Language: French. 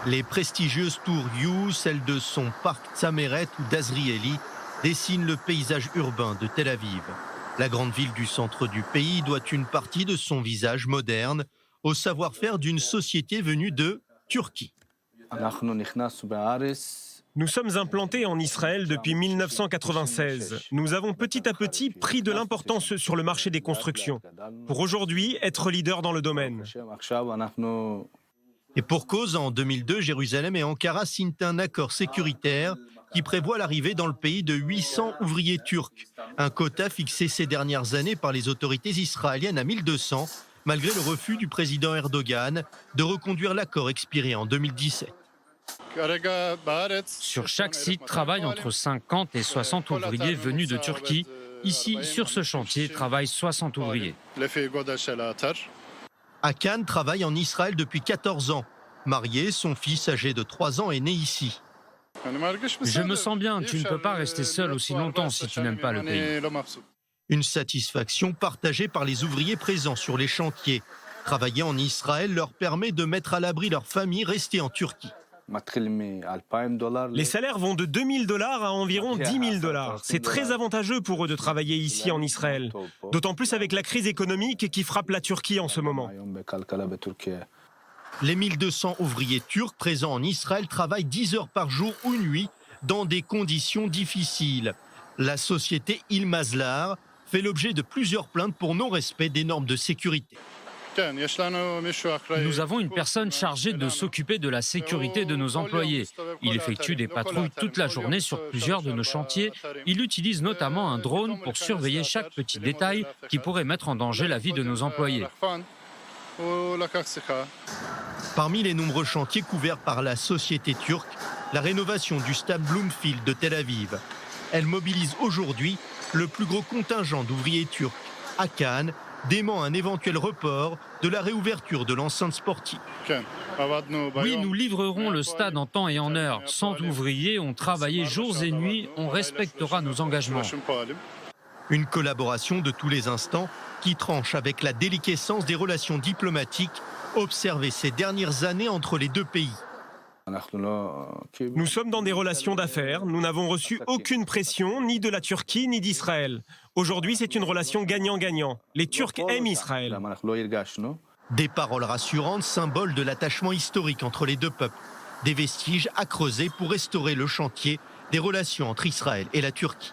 Les prestigieuses tours You, celles de son parc Tsameret ou d'Azrieli, dessinent le paysage urbain de Tel Aviv. La grande ville du centre du pays doit une partie de son visage moderne au savoir-faire d'une société venue de Turquie. Nous sommes implantés en Israël depuis 1996. Nous avons petit à petit pris de l'importance sur le marché des constructions pour aujourd'hui être leader dans le domaine. Et pour cause, en 2002, Jérusalem et Ankara signent un accord sécuritaire qui prévoit l'arrivée dans le pays de 800 ouvriers turcs. Un quota fixé ces dernières années par les autorités israéliennes à 1200, malgré le refus du président Erdogan de reconduire l'accord expiré en 2017. Sur chaque site travaillent entre 50 et 60 ouvriers venus de Turquie. Ici, sur ce chantier, travaillent 60 ouvriers. Hakan travaille en Israël depuis 14 ans. Marié, son fils âgé de 3 ans est né ici. Je me sens bien, tu ne peux pas rester seul aussi longtemps si tu n'aimes pas le pays. Une satisfaction partagée par les ouvriers présents sur les chantiers. Travailler en Israël leur permet de mettre à l'abri leur famille restée en Turquie. Les salaires vont de $2000 à environ $10 000. C'est très avantageux pour eux de travailler ici en Israël, d'autant plus avec la crise économique qui frappe la Turquie en ce moment. Les 1200 ouvriers turcs présents en Israël travaillent 10 heures par jour ou nuit dans des conditions difficiles. La société Ilmazlar fait l'objet de plusieurs plaintes pour non-respect des normes de sécurité. Nous avons une personne chargée de s'occuper de la sécurité de nos employés. Il effectue des patrouilles toute la journée sur plusieurs de nos chantiers. Il utilise notamment un drone pour surveiller chaque petit détail qui pourrait mettre en danger la vie de nos employés. Parmi les nombreux chantiers couverts par la société turque, la rénovation du stade Bloomfield de Tel Aviv. Elle mobilise aujourd'hui le plus gros contingent d'ouvriers turcs. Hakan dément un éventuel report de la réouverture de l'enceinte sportive. Oui, nous livrerons le stade en temps et en heure. 100 ouvriers ont travaillé jours et nuits, on respectera nos engagements. Une collaboration de tous les instants qui tranche avec la déliquescence des relations diplomatiques observées ces dernières années entre les deux pays. Nous sommes dans des relations d'affaires. Nous n'avons reçu aucune pression, ni de la Turquie, ni d'Israël. Aujourd'hui, c'est une relation gagnant-gagnant. Les Turcs aiment Israël. Des paroles rassurantes, symboles de l'attachement historique entre les deux peuples. Des vestiges à creuser pour restaurer le chantier des relations entre Israël et la Turquie.